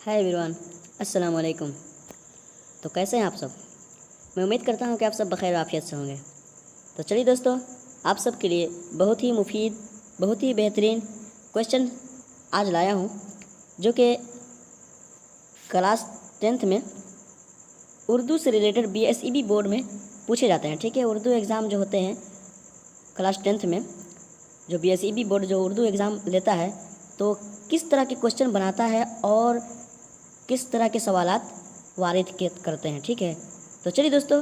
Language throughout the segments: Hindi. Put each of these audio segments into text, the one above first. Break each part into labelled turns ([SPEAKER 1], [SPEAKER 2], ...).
[SPEAKER 1] हाय एवरीवन, अस्सलाम वालेकुम। तो कैसे हैं आप सब? मैं उम्मीद करता हूं कि आप सब बखैर आफियत से होंगे। तो चलिए दोस्तों, आप सब के लिए बहुत ही मुफीद, बहुत ही बेहतरीन क्वेश्चन आज लाया हूं, जो कि क्लास 10th में उर्दू से रिलेटेड BSEB बोर्ड में पूछे जाते हैं। ठीक है, उर्दू एग्ज़ाम जो होते हैं क्लास 10th में, जो BSEB बोर्ड जो उर्दू एग्ज़ाम लेता है, तो किस तरह के क्वेश्चन बनाता है और किस तरह के सवालात वारिद करते हैं। ठीक है, तो चलिए दोस्तों,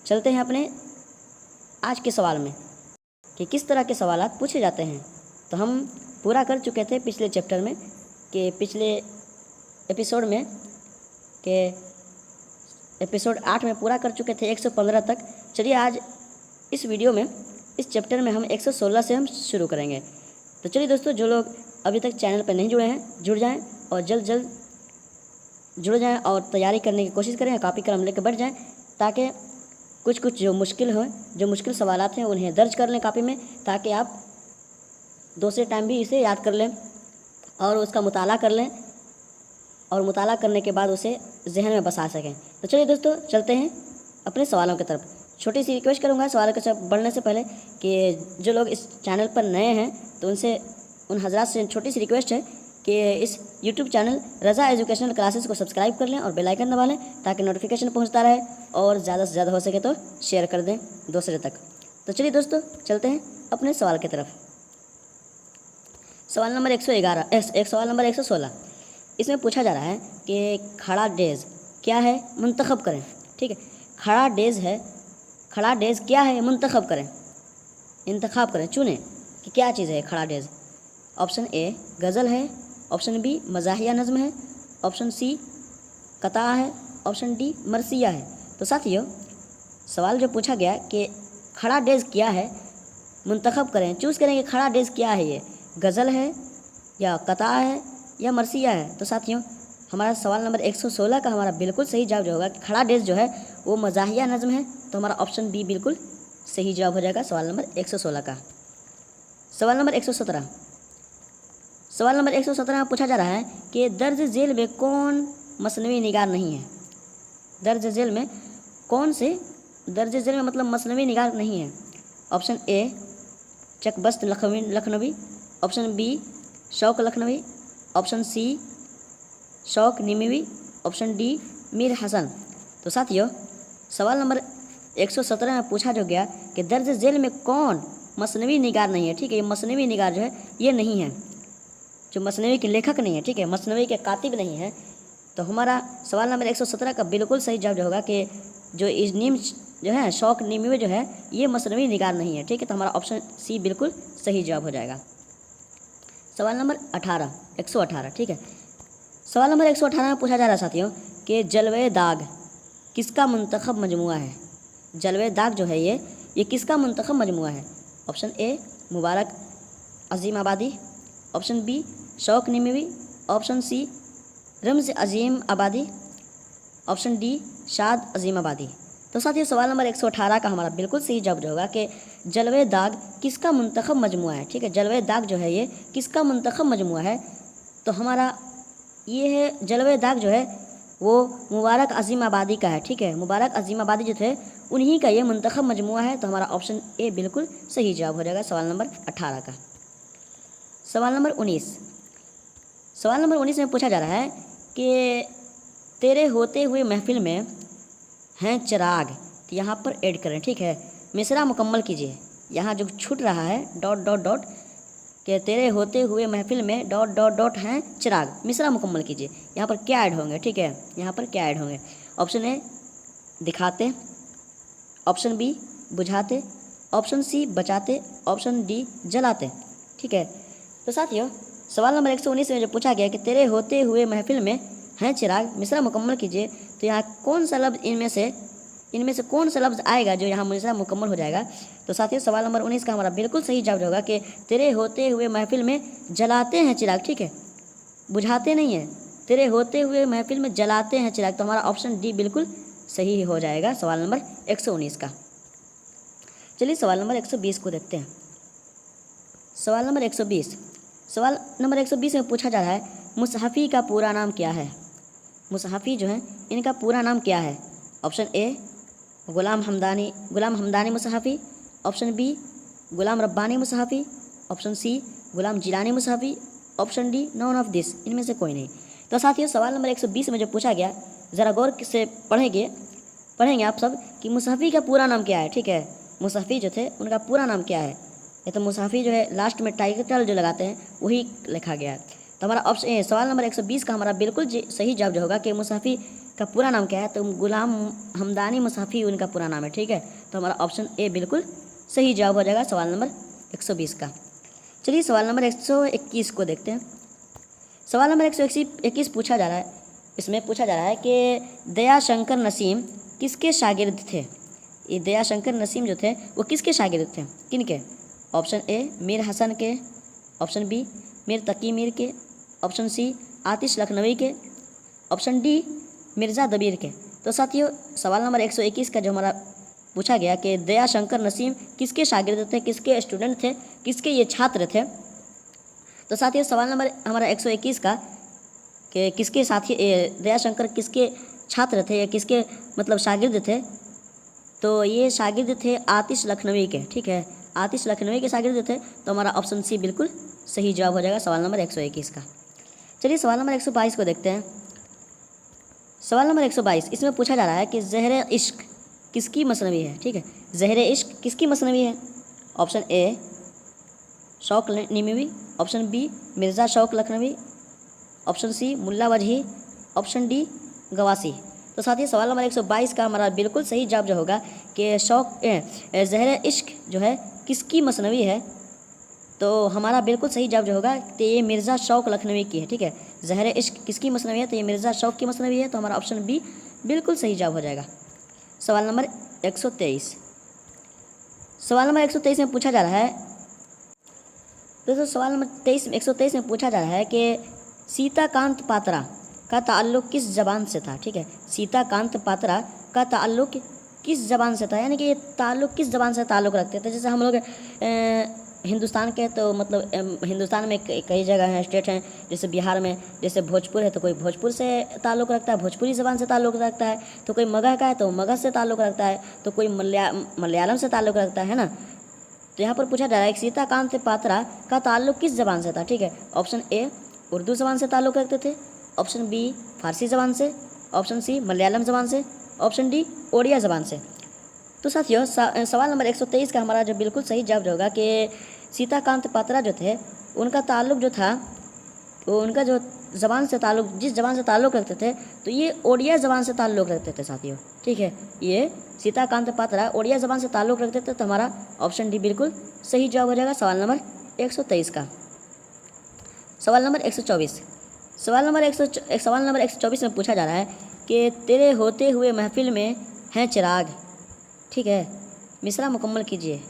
[SPEAKER 1] चलते हैं अपने आज के सवाल में कि किस तरह के सवालात पूछे जाते हैं। तो हम पूरा कर चुके थे पिछले चैप्टर में, कि पिछले एपिसोड में के एपिसोड 8 में पूरा कर चुके थे 115 तक। चलिए आज इस वीडियो में, इस चैप्टर में हम 116 से हम शुरू करेंगे। तो चलिए दोस्तों, जो लोग अभी तक चैनल पर नहीं जुड़े हैं, जुड़ जाएं और जल्द जुड़ जाएं और तैयारी करने की कोशिश करें, कॉपी कलम लेकर बैठ जाएं, ताकि कुछ जो मुश्किल सवालात हैं उन्हें दर्ज कर लें कॉपी में, ताकि आप दूसरे टाइम भी इसे याद कर लें और उसका मुताला कर लें, और मुताला करने के बाद उसे जहन में बसा सकें। तो चलिए दोस्तों, चलते हैं अपने सवालों की तरफ। छोटी सी रिक्वेस्ट करूँगा सवालों की तरफ बढ़ने से पहले कि जो लोग इस चैनल पर नए हैं, तो उन हजरात से छोटी सी रिक्वेस्ट है कि इस YouTube चैनल रज़ा एजुकेशनल क्लासेस को सब्सक्राइब कर लें और बेल आइकन दबा लें, ताकि नोटिफिकेशन पहुंचता रहे, और ज़्यादा से ज़्यादा हो सके तो शेयर कर दें दूसरे तक। तो चलिए दोस्तों, चलते हैं अपने सवाल की तरफ। सवाल नंबर 116। इसमें पूछा जा रहा है कि खड़ा डेज़ क्या है, मुंतखब करें। ठीक है, खड़ा डेज़ क्या है, मुंतखब करें, इंतखाब करें, चुनें कि क्या चीज़ है खड़ा डेज़। ऑप्शन ए गज़ल है, ऑप्शन बी मज़ाहिया नज़्म है, ऑप्शन सी कता है, ऑप्शन डी मरसिया है। तो साथियों, सवाल जो पूछा गया कि खड़ा डेज़ क्या है, मुंतखब करें, चूज़ करें कि खड़ा डेज़ क्या है, ये गज़ल है या कता है या मरसिया है। तो साथियों, हमारा सवाल नंबर 116 का हमारा बिल्कुल सही जवाब जो होगा कि खड़ा डेज़ जो है वो मज़ाहिया नज़्म है। तो हमारा ऑप्शन बी बिल्कुल सही जवाब हो जाएगा सवाल नंबर 116 का। सवाल नंबर 117 में पूछा जा रहा है कि दर्ज झेल में कौन मसनवी निगार नहीं है। दर्ज झेल में मतलब मसनवी निगार नहीं है। Option A Chakbast Lakhnavi, option B Shauq Lakhnavi, option C Shauq Neemvi, option D Mir Hasan. तो साथियों, सवाल नंबर 117 में पूछा जो गया कि दर्ज झेल में कौन मसनवी निगार नहीं है। ठीक है, ये मसनवी निगार जो है ये नहीं है, जो मसनवी के लेखक नहीं है। ठीक है, मसनवी के कातिब नहीं है। तो हमारा सवाल नंबर 117 का बिल्कुल सही जवाब जो होगा कि जो इस नीम जो है शौक निमवी जो है ये मसनवी निगार नहीं है। ठीक है, तो हमारा ऑप्शन सी बिल्कुल सही जवाब हो जाएगा। सवाल नंबर 118। ठीक है, सवाल नंबर 118 में पूछा जा रहा है साथियों कि जलवे दाग किसका मुंतखब मजमुआ है। जलवे दाग जो है ये किसका मुंतखब मजमुआ है। ऑप्शन ए मुबारक अजीम आबादी, ऑप्शन बी शौक निमवी, ऑप्शन सी रम्ज़ अजीम आबादी, ऑप्शन डी शाद अजीम आबादी। तो साथियों, सवाल नंबर 118 का हमारा बिल्कुल सही जवाब जो होगा कि जलवे दाग किसका मुंतखब मजमुआ है। ठीक है, जलवे दाग जो है ये किसका मुंतखब मजमुआ है। तो हमारा ये है जलवे दाग जो है वो मुबारक अजीम आबादी का है। ठीक है, मुबारक अजीम आबादी जो थे उन्हीं का ये मुंतखब मजमुआ है। तो हमारा ऑप्शन ए बिल्कुल सही जवाब हो जाएगा सवाल नंबर 18 का। सवाल नंबर 19 में पूछा जा रहा है कि तेरे होते हुए महफिल में हैं चिराग। तो यहाँ पर ऐड करें। ठीक है, मिसरा मुकम्मल कीजिए। यहाँ जो छूट रहा है डॉट कि तेरे होते हुए महफिल में डॉट हैं चिराग, मिसरा मुकम्मल कीजिए। यहाँ पर क्या ऐड होंगे। ठीक है, यहाँ पर क्या ऐड होंगे। ऑप्शन ए दिखाते, ऑप्शन बी बुझाते, ऑप्शन सी बचाते, ऑप्शन डी जलाते। ठीक है, तो साथियों, सवाल नंबर 119 में जो पूछा गया कि तेरे होते हुए महफिल में हैं चिराग, मिसरा मुकम्मल कीजिए, तो यहाँ कौन सा लफ्ज़ इनमें से कौन सा लफ्ज़ आएगा जो यहाँ मिसरा मुकम्मल हो जाएगा। तो साथियों, सवाल नंबर 19 का हमारा बिल्कुल सही जवाब होगा कि तेरे होते हुए महफिल में जलाते हैं चिराग। ठीक है, बुझाते नहीं है, तेरे होते हुए महफिल में जलाते हैं चिराग। तो हमारा ऑप्शन डी बिल्कुल सही हो जाएगा सवाल नंबर 119 का। चलिए सवाल नंबर 120 को देखते हैं। सवाल नंबर 120 में पूछा जा रहा है मुसहफ़ी का पूरा नाम क्या है। मुसहफ़ी जो हैं इनका पूरा नाम क्या है? Option A Ghulam Hamdani Mushafi, option B Ghulam Rabbani Mushafi, option C Ghulam Jilani Mushafi, option D none of this, इनमें से कोई नहीं। तो साथियों सवाल नंबर 120 में जो पूछा गया, ज़रा गौर से पढ़ेंगे आप सब कि मुसहफ़ी का पूरा नाम क्या है। ठीक है, मुसहफ़ी जो थे उनका पूरा नाम क्या है। ये तो मुसहफ़ी जो है लास्ट में टाइटल जो लगाते हैं वही लिखा गया है। तो हमारा ऑप्शन सवाल नंबर 120 का हमारा बिल्कुल सही जवाब जो होगा कि मुसहफ़ी का पूरा नाम क्या है, तो गुलाम हमदानी मुसहफ़ी उनका पूरा नाम है। ठीक है, तो हमारा ऑप्शन ए बिल्कुल सही जवाब हो जाएगा सवाल नंबर 120 का। चलिए सवाल नंबर 121 को देखते हैं। सवाल नंबर 121 पूछा जा रहा है, इसमें पूछा जा रहा है कि दयाशंकर नसीम किसके शागिर्द थे। ये दयाशंकर नसीम जो थे वो किसके शागिर्द थे, किनके? ऑप्शन ए मीर हसन के, ऑप्शन बी मीर तकी मीर के, ऑप्शन सी आतिश लखनवी के, ऑप्शन डी मिर्ज़ा दबीर के। तो साथियों सवाल नंबर 121 का जो हमारा पूछा गया कि दयाशंकर नसीम किसके शागिर्द थे, किसके स्टूडेंट थे, किसके ये छात्र थे। तो साथियों सवाल नंबर हमारा 121 का कि किसके साथी दयाशंकर किसके छात्र थे या किसके मतलब शागिर्द थे, तो ये शागिर्द थे आतिश लखनवी के। ठीक है, आतिश लखनवी के शागिर्द थे। तो हमारा ऑप्शन सी बिल्कुल सही जवाब हो जाएगा सवाल नंबर 121 का। चलिए सवाल नंबर 122 को देखते हैं। सवाल नंबर 122 इसमें पूछा जा रहा है कि ज़हर इश्क किसकी मसनवी है। ठीक है, ज़हर इश्क किसकी मसनवी है? ऑप्शन ए शौक निमवी, ऑप्शन बी मिर्ज़ा शौक लखनवी, ऑप्शन सी मुल्ला वजही, ऑप्शन डी गवासी। तो साथ ही सवाल नंबर 122 का हमारा बिल्कुल सही जवाब जो होगा कि ज़हर इश्क जो है किसकी मसनवी है। तो हमारा बिल्कुल सही जवाब जो होगा तो ये मिर्ज़ा शौक लखनवी की है। ठीक है, ज़हर इश्क किसकी मसनवी है, तो ये मिर्ज़ा शौक की मसनवी है। तो हमारा ऑप्शन बी बिल्कुल सही जवाब हो जाएगा। सवाल नंबर 123। सवाल नंबर 123 में पूछा जा रहा है, दोस्तों सवाल नंबर 123 में पूछा जा रहा है कि सीताकांत पात्रा का ताल्लुक़ किस ज़बान से था। ठीक है, सीताकांत पात्रा का ताल्लुक़ किस ज़बान से था, यानी कि ये ताल्लुक़ किस ज़बान से ताल्लुक़ रखते थे। जैसे हम लोग हिंदुस्तान के, तो मतलब हिंदुस्तान में कई जगह हैं, स्टेट हैं, जैसे बिहार में जैसे भोजपुर है तो कोई भोजपुर से ताल्लुक़ रखता है, भोजपुरी ज़बान से ताल्लुक़ रखता है। तो कोई मगह का है तो मगह से ताल्लुक़ रखता है, तो कोई मलयालम से ताल्लुक़ रखता है ना। तो यहाँ पर पूछा जा रहा है कि सीताकांत पात्रा का ताल्लुक़ किस ज़बान से था। ठीक है, ऑप्शन ए उर्दू ज़बान से ताल्लुक़ रखते थे, ऑप्शन बी फारसी ज़बान से, ऑप्शन सी मलयालम ज़बान से, ऑप्शन डी ओडिया ज़बान से। तो साथियों सवाल नंबर 123 का हमारा जो बिल्कुल सही जवाब होगा कि सीताकांत पात्रा जो थे उनका ताल्लुक़ जो था वो उनका जो ज़बान से ताल्लुक़, जिस ज़बान से ताल्लुक़ रखते थे तो ये ओडिया ज़बान से ताल्लुक़ रखते थे साथियों। ठीक है, ये सीताकांत पात्रा ओडिया ज़बान से ताल्लुक़ रखते थे। तो हमारा ऑप्शन डी बिल्कुल सही जवाब हो जाएगा सवाल नंबर 123 का। सवाल नंबर 124। सवाल नंबर 124 में पूछा जा रहा है कि तेरे होते हुए महफिल में हैं चिराग। ठीक है, मिसरा मुकम्मल कीजिए।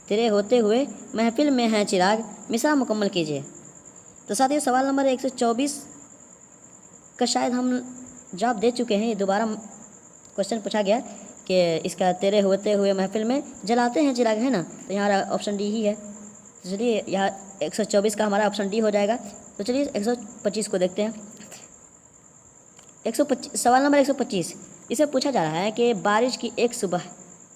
[SPEAKER 1] तेरे होते हुए महफिल में हैं चिराग, मिसरा मुकम्मल कीजिए। तो साथियों सवाल नंबर 124 का शायद हम जवाब दे चुके हैं। ये दोबारा क्वेश्चन पूछा गया कि इसका तेरे होते हुए महफिल में जलाते हैं चिराग, है ना। तो यहाँ ऑप्शन डी ही है। तो चलिए यहाँ 124 का हमारा ऑप्शन डी हो जाएगा। तो चलिए 125 को देखते हैं। 125 सवाल नंबर 125 इसे पूछा जा रहा है कि बारिश की एक सुबह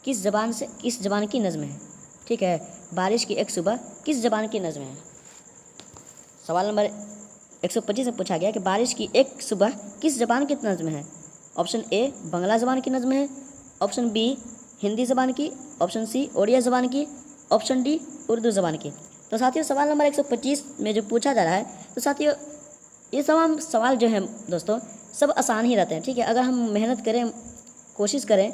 [SPEAKER 1] किस ज़बान की नज़्म है। ठीक है, बारिश की एक सुबह किस ज़बान की नज़्म है। सवाल नंबर 125 में पूछा गया कि बारिश की एक सुबह किस ज़बान की नज़्म है। ऑप्शन ए बंगला ज़बान की नज़्म है, ऑप्शन बी हिंदी ज़बान की, ऑप्शन सी ओडिया ज़बान की, ऑप्शन डी उर्दू ज़बान की। तो साथियों सवाल नंबर 125 में जो पूछा जा रहा है, तो साथियों ये तमाम सवाल जो हैं दोस्तों सब आसान ही रहते हैं। ठीक है, अगर हम मेहनत करें, कोशिश करें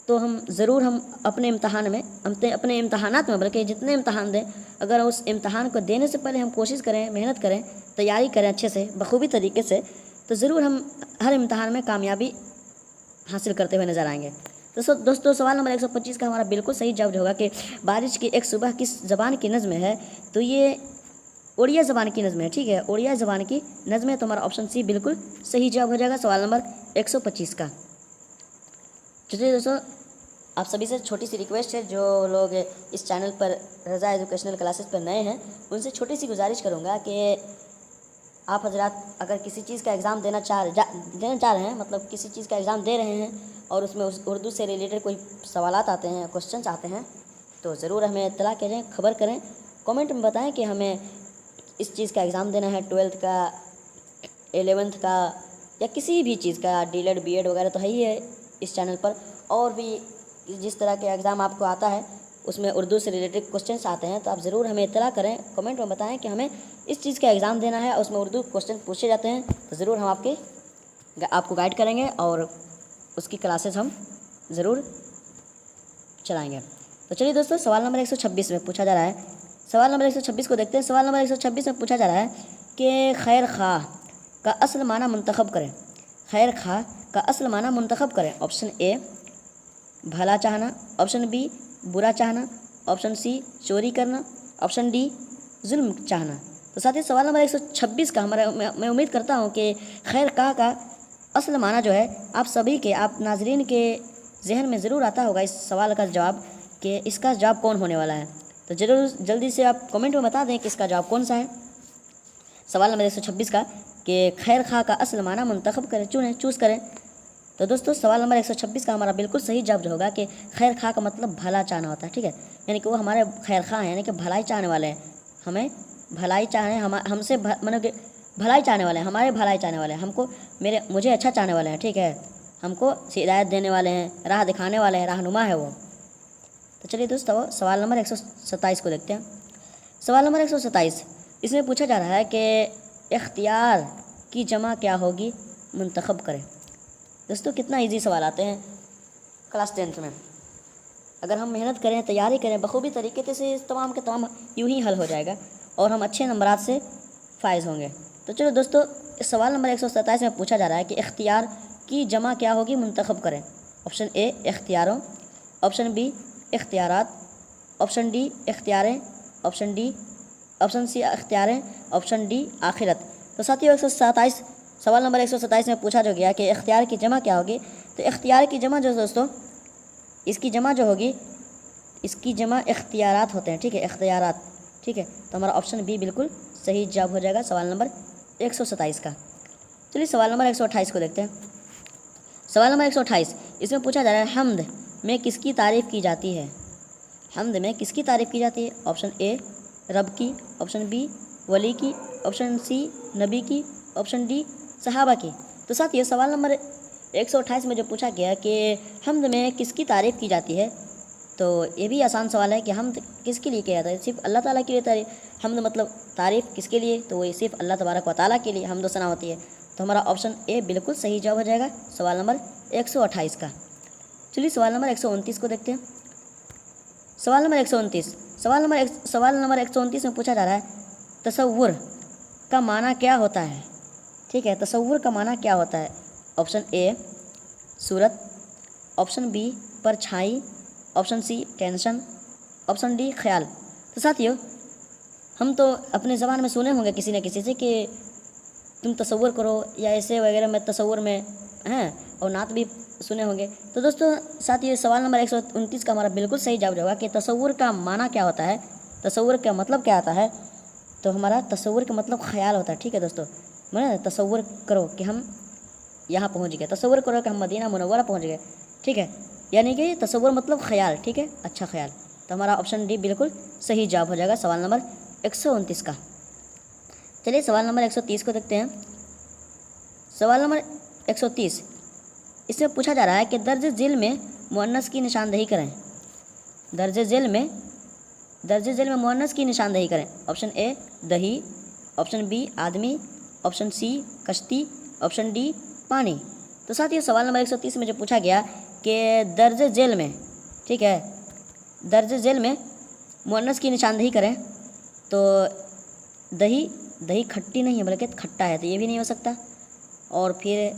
[SPEAKER 1] तो हम ज़रूर अपने इम्तहानात में, बल्कि जितने इम्तहान दें, अगर उस इम्तहान को देने से पहले हम कोशिश करें, मेहनत करें, तैयारी करें अच्छे से बखूबी तरीके से, तो ज़रूर हम हर इम्तहान में कामयाबी हासिल करते हुए नज़र आएंगे। तो दोस्तों सवाल नंबर 125 का हमारा बिल्कुल सही जवाब होगा कि बारिश की एक सुबह किस ज़बान की नज़्म है। तो ये ओडिया ज़बान की नज़्म है। ठीक है, ओडिया ज़बान की नज़्म है। तो हमारा ऑप्शन सी बिल्कुल सही जवाब हो जाएगा सवाल नंबर 125 का। चलिए दोस्तों आप सभी से छोटी सी रिक्वेस्ट है, जो लोग इस चैनल पर रज़ा एजुकेशनल क्लासेस पर नए हैं उनसे छोटी सी गुजारिश करूँगा कि आप हजरात अगर किसी चीज़ का एग्ज़ाम देना चाह रहे हैं, मतलब किसी चीज़ का एग्ज़ाम दे रहे हैं और उसमें उस उर्दू से रिलेटेड कोई सवालात आते हैं, क्वेश्चंस आते हैं, तो ज़रूर हमें इत्तला करें, खबर करें, कमेंट में बताएं कि हमें इस चीज़ का एग्ज़ाम देना है, 12th का, 11th का, या किसी भी चीज़ का, डीलेड बीएड वगैरह तो है ही है इस चैनल पर। और भी जिस तरह के एग्ज़ाम आपको आता है उसमें उर्दू से रिलेटेड क्वेश्चंस आते हैं, तो आप ज़रूर हमें इत्तला करें, कमेंट में बताएं कि हमें इस चीज़ का एग्ज़ाम देना है और उसमें उर्दू क्वेश्चन पूछे जाते हैं, तो ज़रूर हम आपको गाइड करेंगे और उसकी क्लासेस हम ज़रूर चलाएँगे। तो चलिए दोस्तों, सवाल नंबर 126 में पूछा जा रहा है, सवाल नंबर 126 को देखते हैं। सवाल नंबर 126 में पूछा जा रहा है कि खैर खाह का असल माना मुंतखब करें। खैर खाह का असल माना मुंतखब करें। ऑप्शन ए भला चाहना, ऑप्शन बी बुरा चाहना, ऑप्शन सी चोरी करना, ऑप्शन डी जुल्म चाहना। तो साथ ही सवाल नंबर 126 का मैं उम्मीद करता हूँ कि खैर का असल माना जो है आप सभी के, आप नाजरीन के जहन में ज़रूर आता होगा इस सवाल का जवाब, कि इसका जवाब कौन होने वाला है। तो ज़रूर जल्दी से आप कमेंट में बता दें कि इसका जवाब कौन सा है सवाल नंबर 126 का, कि खैर खा का असल माना मुंतखब करें, चूज़ करें। तो दोस्तों, सवाल नंबर 126 का हमारा बिल्कुल सही जवाब जो होगा कि खैर खा का मतलब भला चाहना होता है, ठीक है। यानी कि वो हमारे खैर खा हैं, यानी कि भलाई चाहने वाले हैं, हमें भलाई चाहने, हमसे मतलब कि भलाई चाहने वाले हैं, हमारे भलाई चाहने वाले हैं, मुझे अच्छा चाहने वाले हैं, ठीक है, हमको हिदायत देने वाले हैं, राह दिखाने वाले हैं, रहनुमा है वो। तो चलिए दोस्तों, सवाल नंबर 127 को देखते हैं। सवाल नंबर 127, इसमें पूछा जा रहा है कि इख्तियार की जमा क्या होगी, मुंतखब करें। दोस्तों, कितना इजी सवाल आते हैं क्लास 10th में। अगर हम मेहनत करें, तैयारी करें बखूबी तरीके से, तमाम के तमाम यूँ ही हल हो जाएगा और हम अच्छे नंबरात से फायज़ होंगे। तो चलो दोस्तों, इस सवाल नंबर 127 में पूछा जा रहा है कि इख्तियार की जमा क्या होगी, मुंतखब करें। ऑप्शन ए इख्तियारों, ऑप्शन बी इख्तियारात, ऑप्शन डी इख्तियारें, ऑप्शन सी इख्तियारें, ऑप्शन डी आखिरत। तो साथियों, 127 सवाल नंबर 127 में पूछा जो गया कि इख्तियार की जमा क्या होगी। तो इख्तियार की जमा जो दोस्तों, इसकी जमा जो होगी, इसकी जमा इख्तियारात होते हैं, ठीक है, इख्तियारात, ठीक है। तो हमारा ऑप्शन बी बिल्कुल सही जवाब हो जाएगा सवाल नंबर 127 का। चलिए सवाल नंबर 128 को देखते हैं। सवाल नंबर 128, इसमें पूछा जा रहा है हम्द में किसकी तारीफ़ की जाती है। हम्द में किसकी तारीफ़ की जाती है। ऑप्शन ए रब की, ऑप्शन बी वली की, ऑप्शन सी नबी की, ऑप्शन डी सहाबा की। तो साथ ये सवाल नंबर 128 में जो पूछा गया कि हम्द में किसकी तारीफ़ की जाती है, तो ये भी आसान सवाल है कि हम्द किसके लिए किया जाता है। सिर्फ अल्लाह ताला के लिए तारीफ़, हम्द मतलब तारीफ़ किसके लिए, तो वो सिर्फ अल्लाह तबारक व तआला के लिए हम्द सना होती है। तो हमारा ऑप्शन ए बिल्कुल सही जवाब हो जाएगा सवाल नंबर 128 का। चलिए सवाल नंबर 129 को देखते हैं। सवाल नंबर 129, सवाल नंबर 129 में पूछा जा रहा है तसव्वुर का माना क्या होता है, ठीक है। तसव्वुर का माना क्या होता है। ऑप्शन ए सूरत, ऑप्शन बी परछाई, option C tension, option D ख्याल। तो साथियों, हम तो अपने ज़बान में सुने होंगे किसी न किसी से कि तुम तसव्वुर करो या ऐसे वगैरह में तसव्वुर में हैं, और नात भी सुने होंगे। तो दोस्तों साथियों, सवाल नंबर 129 का हमारा बिल्कुल सही जवाब होगा कि तसव्वुर का माना क्या होता है, तसव्वुर का मतलब क्या आता है। तो हमारा तसव्वुर का मतलब ख्याल होता है, ठीक है दोस्तों। मैंने तसव्वुर करो कि हम यहाँ पहुँच गए, तसव्वुर करो कि हम मदीना मुनव्वरा पहुँच गए, ठीक है। यानी कि तसव्वुर मतलब ख्याल, ठीक है, अच्छा ख्याल। तो हमारा ऑप्शन डी बिल्कुल सही जवाब हो जाएगा सवाल नंबर 129 का। चलिए सवाल नंबर 130 को देखते हैं। सवाल नंबर 130, इसमें पूछा जा रहा है कि दर्ज झेल में मुअन्नस की निशानदेही करें। दर्ज झेल में मुअन्नस की निशानदेही करें। ऑप्शन ए दही, ऑप्शन बी आदमी, ऑप्शन सी कश्ती, ऑप्शन डी पानी। तो साथियों, सवाल नंबर 130 में जो पूछा गया कि दर्ज झेल में, ठीक है, दर्ज झेल में मुअन्नस की निशानदेही करें, तो दही खट्टी नहीं है बल्कि खट्टा है, तो ये भी नहीं हो सकता। और फिर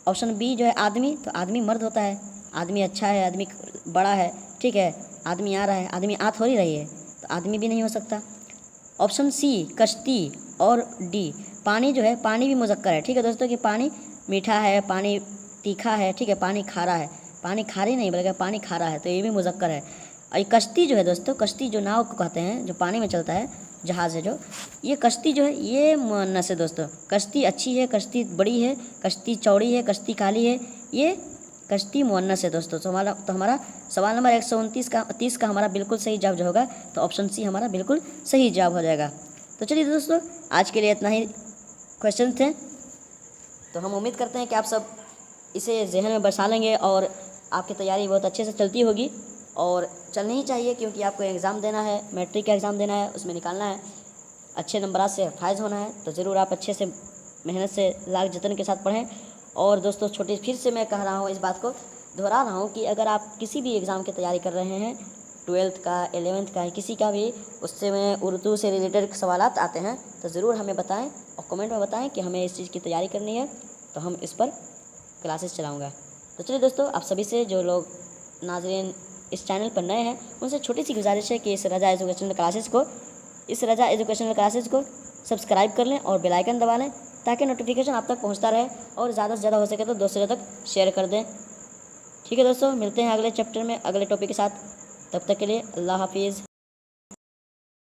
[SPEAKER 1] ऑप्शन बी जो है आदमी, तो आदमी मर्द होता है, आदमी अच्छा है, आदमी बड़ा है, ठीक है, आदमी आ रहा है, आदमी आ थोड़ी रही है, तो आदमी भी नहीं हो सकता। ऑप्शन सी कश्ती और डी पानी जो है, पानी भी मुज़क्कर है, ठीक है दोस्तों, कि पानी मीठा है, पानी तीखा है, ठीक है, पानी खारा है, पानी खारी नहीं बल्कि पानी खारा है, तो ये भी मुज़क्कर है। और कश्ती जो है दोस्तों, कश्ती जो नाव को कहते हैं, जो पानी में चलता है, जहाज़ है जो, ये कश्ती जो है ये मुअन्नस है दोस्तों। कश्ती अच्छी है, कश्ती बड़ी है, कश्ती चौड़ी है, कश्ती काली है, ये कश्ती मुअन्नस है दोस्तों। तो हमारा सवाल नंबर 129 का हमारा बिल्कुल सही जवाब जो होगा तो ऑप्शन सी हमारा बिल्कुल सही जवाब हो जाएगा। तो चलिए दोस्तों, आज के लिए इतना ही क्वेश्चन थे। तो हम उम्मीद करते हैं कि आप सब इसे जहन में बसा लेंगे और आपकी तैयारी बहुत अच्छे से चलती होगी, और चलनी ही चाहिए, क्योंकि आपको एग्ज़ाम देना है, मैट्रिक का एग्ज़ाम देना है, उसमें निकालना है, अच्छे नंबरात से फाइज होना है। तो ज़रूर आप अच्छे से मेहनत से लाख जतन के साथ पढ़ें। और दोस्तों छोटी फिर से मैं कह रहा हूँ, इस बात को दोहरा रहा हूँ कि अगर आप किसी भी एग्ज़ाम की तैयारी कर रहे हैं, 12th का, 11th का, किसी का भी, उससे में उर्दू से रिलेटेड सवालात आते हैं तो ज़रूर हमें बताएं और कमेंट में बताएं कि हमें इस चीज़ की तैयारी करनी है, तो हम इस पर क्लासेस चलाऊँगा। तो चलिए दोस्तों, आप सभी से, जो लोग नाज़रीन इस चैनल पर नए हैं, उनसे छोटी सी गुजारिश है कि इस रजा एजुकेशनल क्लासेस को सब्सक्राइब कर लें और बेल आइकन दबा लें, ताकि नोटिफिकेशन आप तक पहुंचता रहे, और ज़्यादा से ज़्यादा हो सके तो दोस्तों तक शेयर कर दें। ठीक है दोस्तों, मिलते हैं अगले चैप्टर में अगले टॉपिक के साथ। तब तक के लिए अल्लाह हाफिज़।